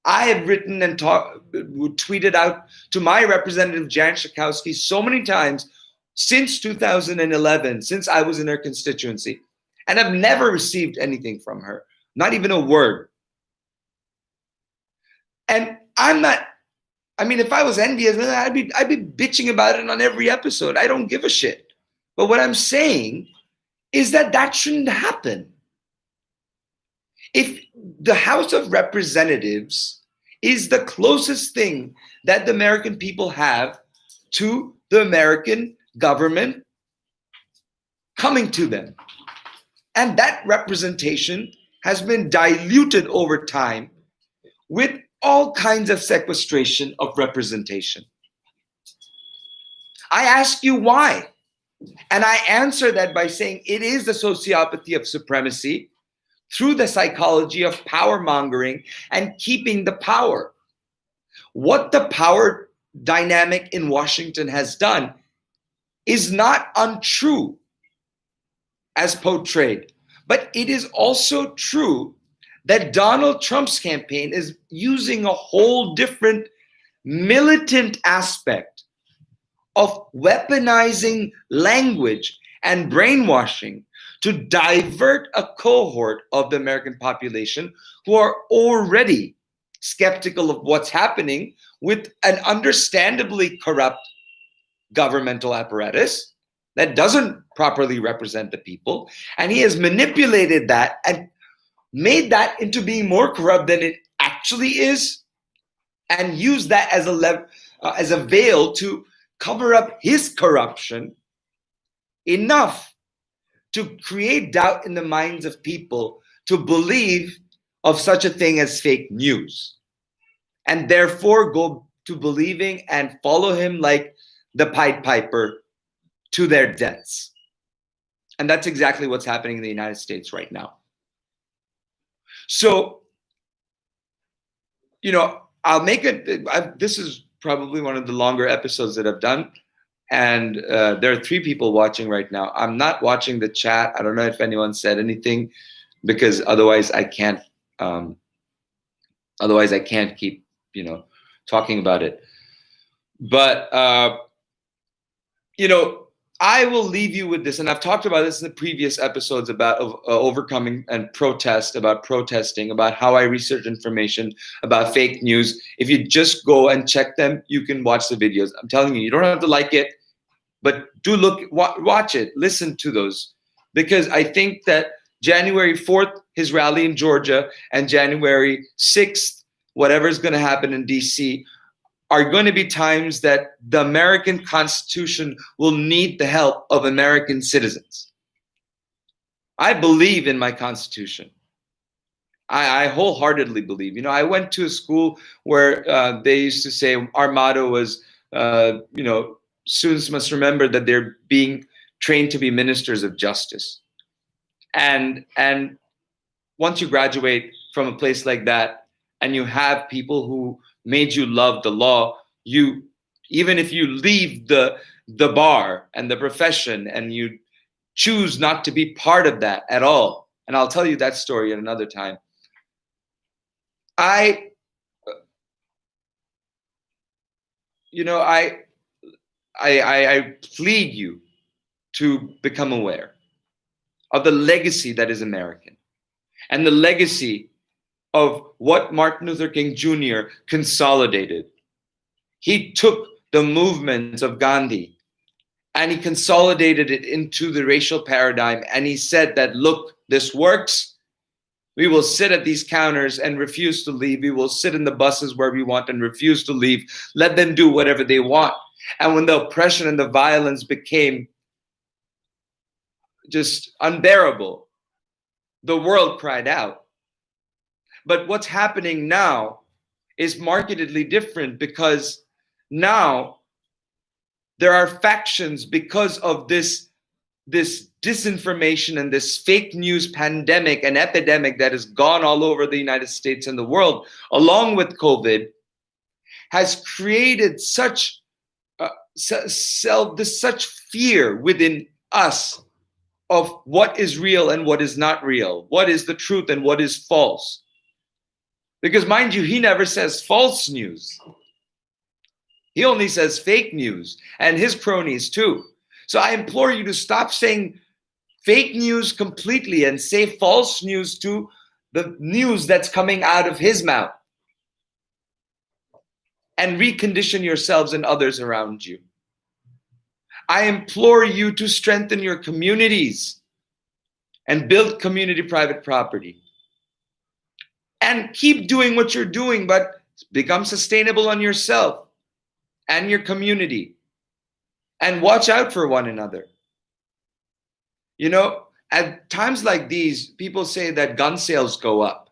I have written and tweeted out to my representative, Jan Schakowsky, so many times since 2011, since I was in her constituency, and I've never received anything from her, not even a word. And I'm not, I mean, if I was envious, I'd be bitching about it on every episode. I don't give a shit. But what I'm saying is that that shouldn't happen. If the House of Representatives is the closest thing that the American people have to the American government coming to them, and that representation has been diluted over time with all kinds of sequestration of representation. I ask you why. And I answer that by saying it is the sociopathy of supremacy through the psychology of power mongering and keeping the power. What the power dynamic in Washington has done is not untrue as portrayed, but it is also true that Donald Trump's campaign is using a whole different militant aspect of weaponizing language and brainwashing to divert a cohort of the American population who are already skeptical of what's happening with an understandably corrupt governmental apparatus that doesn't properly represent the people. And he has manipulated that and made that into being more corrupt than it actually is, and used that as a veil to cover up his corruption enough to create doubt in the minds of people to believe of such a thing as fake news, and therefore go to believing and follow him like the Pied Piper to their deaths. And that's exactly what's happening in the United States right now. So, I'll make it. This is probably one of the longer episodes that I've done. And there are 3 people watching right now. I'm not watching the chat. I don't know if anyone said anything, because otherwise I can't. Otherwise I can't keep, talking about it. But I will leave you with this, and I've talked about this in the previous episodes about overcoming and protesting, about how I research information about fake news. If you just go and check them, you can watch the videos. I'm telling you don't have to like it, but do watch it, listen to those, because I think that January 4th, his rally in Georgia, and January 6th, whatever is going to happen in DC, are going to be times that the American Constitution will need the help of American citizens. I believe in my Constitution. I wholeheartedly believe. I went to a school where they used to say our motto was, students must remember that they're being trained to be ministers of justice. And once you graduate from a place like that, and you have people who made you love the law, even if you leave the bar and the profession and you choose not to be part of that at all, and I'll tell you that story at another time. I plead you to become aware of the legacy that is American and the legacy of what Martin Luther King Jr. consolidated. He took the movements of Gandhi and he consolidated it into the racial paradigm. And he said that, look, this works. We will sit at these counters and refuse to leave. We will sit in the buses where we want and refuse to leave. Let them do whatever they want. And when the oppression and the violence became just unbearable, the world cried out. But what's happening now is markedly different, because now there are factions because of this disinformation and this fake news pandemic and epidemic that has gone all over the United States and the world, along with COVID, has created such such fear within us of what is real and what is not real, what is the truth and what is false. Because mind you, he never says false news. He only says fake news, and his cronies too. So I implore you to stop saying fake news completely and say false news to the news that's coming out of his mouth, and recondition yourselves and others around you. I implore you to strengthen your communities and build community private property. And keep doing what you're doing, but become sustainable on yourself and your community. And watch out for one another. You know, at times like these, people say that gun sales go up.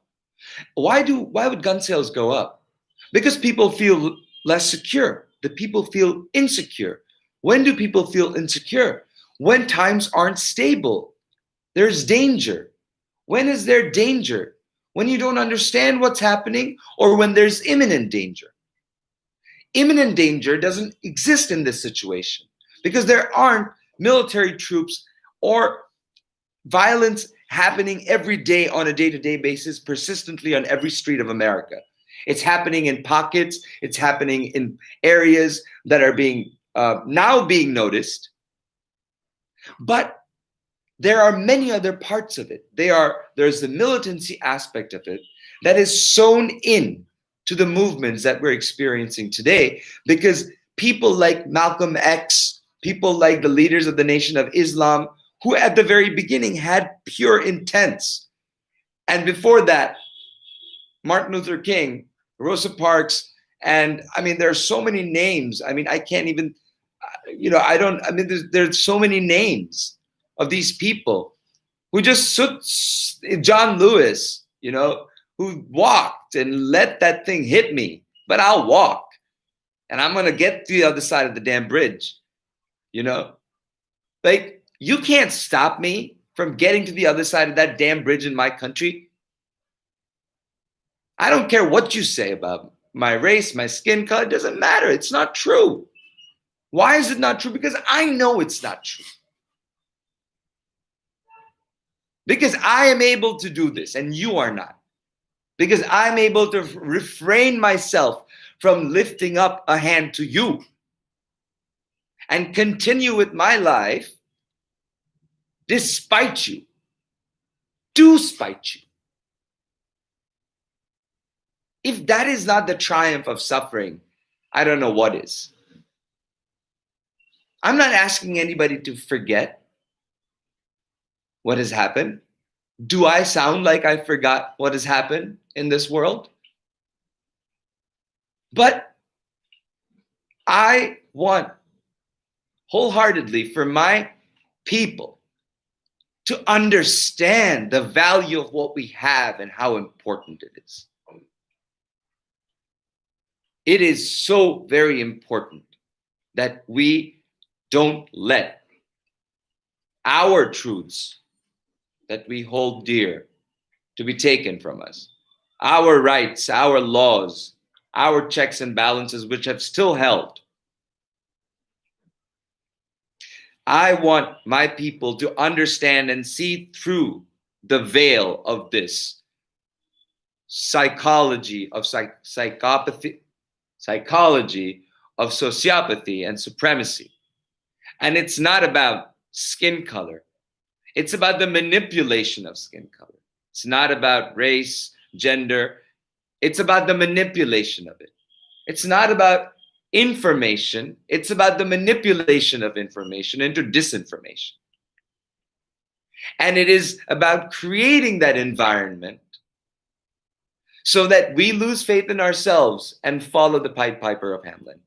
Why would gun sales go up? Because people feel less secure. The people feel insecure. When do people feel insecure? When times aren't stable. There's danger. When is there danger? When you don't understand what's happening, or when there's imminent danger. Imminent danger doesn't exist in this situation because there aren't military troops or violence happening every day on a day-to-day basis, persistently on every street of America. It's happening in pockets. It's happening in areas that are being now being noticed. But there are many other parts of it. There's the militancy aspect of it that is sewn in to the movements that we're experiencing today, because people like Malcolm X, people like the leaders of the Nation of Islam, who at the very beginning had pure intents. And before that, Martin Luther King, Rosa Parks, and I mean, there are so many names. I mean, I can't even, there's so many names of these people who just John Lewis, who walked and let that thing hit me, but I'll walk and I'm going to get to the other side of the damn bridge. Like, you can't stop me from getting to the other side of that damn bridge in my country. I don't care what you say about my race, my skin color, it doesn't matter. It's not true. Why is it not true? Because I know it's not true. Because I am able to do this and you are not. Because I'm able to refrain myself from lifting up a hand to you and continue with my life despite you, spite you. If that is not the triumph of suffering, I don't know what is. I'm not asking anybody to forget what has happened. Do I sound like I forgot what has happened in this world? But I want wholeheartedly for my people to understand the value of what we have and how important it is. It is so very important that we don't let our truths that we hold dear to be taken from us. Our rights, our laws, our checks and balances, which have still held. I want my people to understand and see through the veil of this psychology of psychopathy, psychology of sociopathy and supremacy. And it's not about skin color. It's about the manipulation of skin color. It's not about race, gender. It's about the manipulation of it. It's not about information. It's about the manipulation of information into disinformation. And it is about creating that environment so that we lose faith in ourselves and follow the Pied Piper of Hamelin.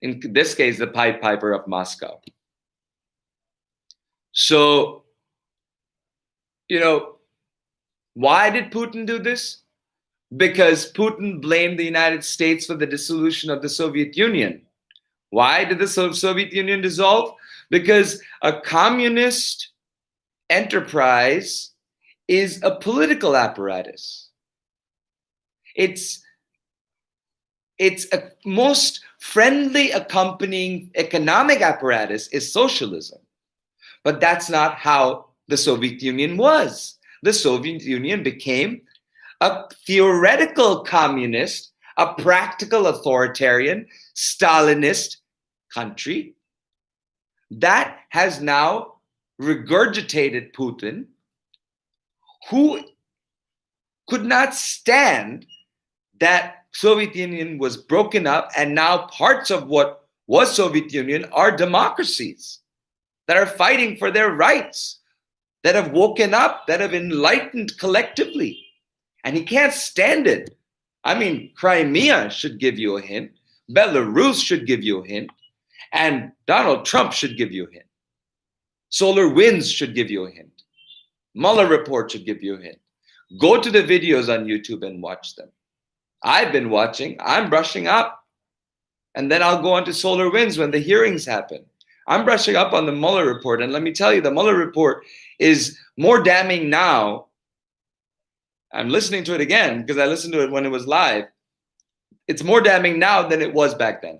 In this case, the Pied Piper of Moscow. So, why did Putin do this? Because Putin blamed the United States for the dissolution of the Soviet Union. Why did the Soviet Union dissolve? Because a communist enterprise is a political apparatus. It's a most friendly accompanying economic apparatus is socialism. But that's not how the Soviet Union was. The Soviet Union became a theoretical communist, a practical authoritarian, Stalinist country that has now regurgitated Putin, who could not stand that Soviet Union was broken up, and now parts of what was Soviet Union are democracies that are fighting for their rights, that have woken up, that have enlightened collectively. And he can't stand it. I mean, Crimea should give you a hint. Belarus should give you a hint. And Donald Trump should give you a hint. Solar winds should give you a hint. Mueller report should give you a hint. Go to the videos on YouTube and watch them. I've been watching. I'm brushing up. And then I'll go on to solar winds when the hearings happen. I'm brushing up on the Mueller report. And let me tell you, the Mueller report is more damning now. I'm listening to it again because I listened to it when it was live. It's more damning now than it was back then.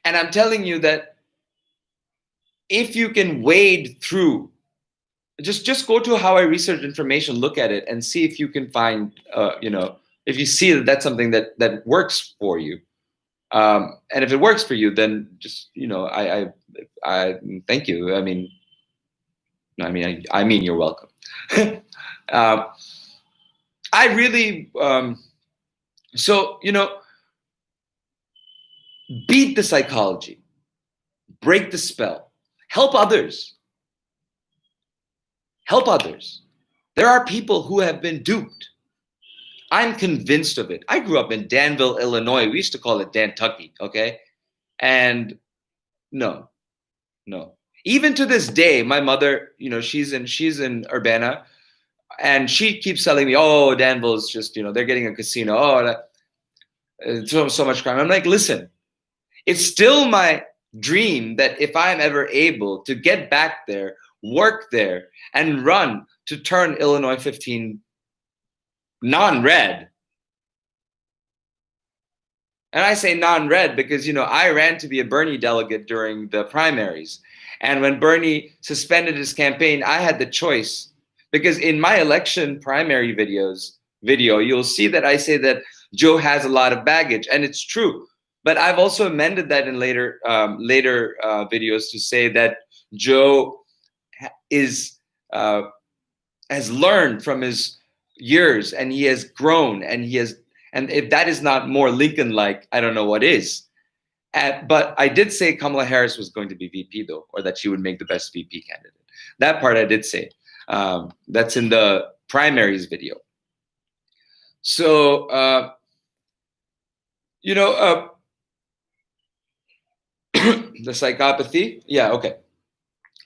And I'm telling you that if you can wade through, just go to How I Research Information, look at it, and see if you can find, if you see that that's something that works for you. And if it works for you, then just, I thank you. I mean, you're welcome. I really, beat the psychology, break the spell, help others. Help others. There are people who have been duped. I'm convinced of it. I grew up in Danville, Illinois. We used to call it Dantucky, okay? And no. Even to this day, my mother, she's in Urbana, and she keeps telling me, oh, Danville's just, they're getting a casino. Oh, so much crime. I'm like, listen, it's still my dream that if I'm ever able to get back there, work there, and run to turn Illinois 15 non-red. And I say non-red because, I ran to be a Bernie delegate during the primaries. And when Bernie suspended his campaign, I had the choice. Because in my election primary video, you'll see that I say that Joe has a lot of baggage. And it's true. But I've also amended that in later videos to say that Joe has learned from his years, and he has grown, and if that is not more Lincoln-like, I don't know what is. But I did say Kamala Harris was going to be VP though, or that she would make the best VP candidate. That part I did say. That's in the primaries video. So, the psychopathy. Yeah, okay.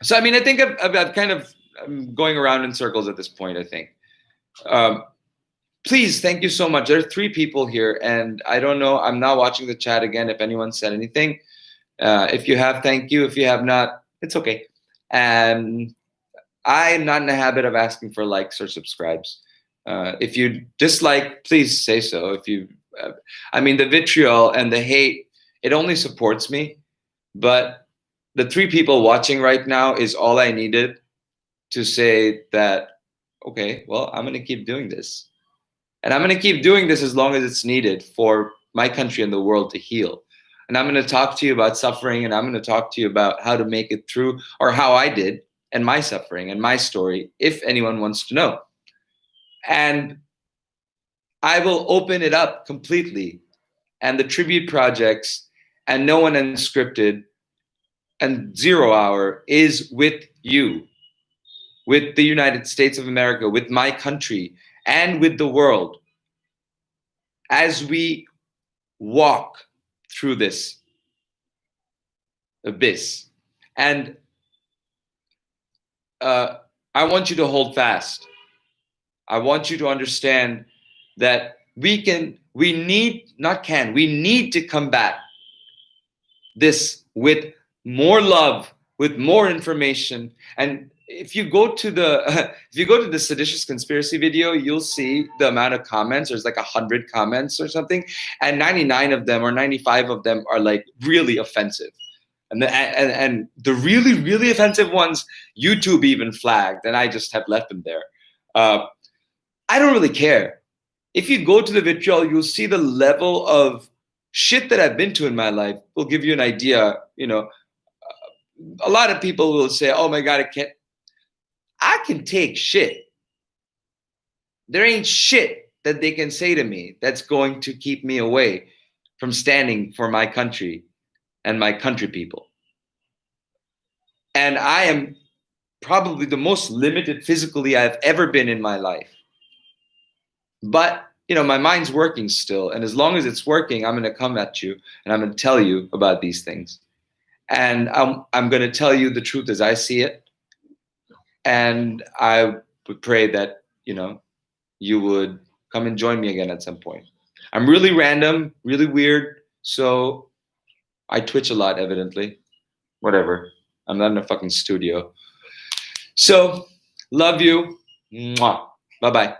So, I mean, I think I've kind of I'm going around in circles at this point, I think. Please, thank you so much. There are 3 people here, and I don't know. I'm not watching the chat again if anyone said anything. If you have, thank you. If you have not, it's okay. And I'm not in the habit of asking for likes or subscribes. If you dislike, please say so. If you, the vitriol and the hate, it only supports me. But the 3 people watching right now is all I needed to say that, okay, well, I'm going to keep doing this. And I'm going to keep doing this as long as it's needed for my country and the world to heal. And I'm going to talk to you about suffering, and I'm going to talk to you about how to make it through, or how I did, and my suffering and my story, if anyone wants to know. And I will open it up completely. And the tribute projects and No One Unscripted and 0 Hour is with you, with the United States of America, with my country, and with the world as we walk through this abyss. And I want you to hold fast. I want you to understand that we need to combat this with more love, with more information. And if you go to the seditious conspiracy video, you'll see the amount of comments. There's like 100 comments or something, and 99 of them or 95 of them are like really offensive. And the really, really offensive ones, YouTube even flagged, and I just have left them there. I don't really care. If you go to the vitriol, you'll see the level of shit that I've been to in my life. Will give you an idea. A lot of people will say, "Oh my God, I can take shit. There ain't shit that they can say to me that's going to keep me away from standing for my country and my country people." And I am probably the most limited physically I've ever been in my life. But, my mind's working still. And as long as it's working, I'm going to come at you and I'm going to tell you about these things. And I'm going to tell you the truth as I see it. And I would pray that, you would come and join me again at some point. I'm really random, really weird. So I twitch a lot, evidently. Whatever. I'm not in a fucking studio. So, love you. Mwah. Bye-bye.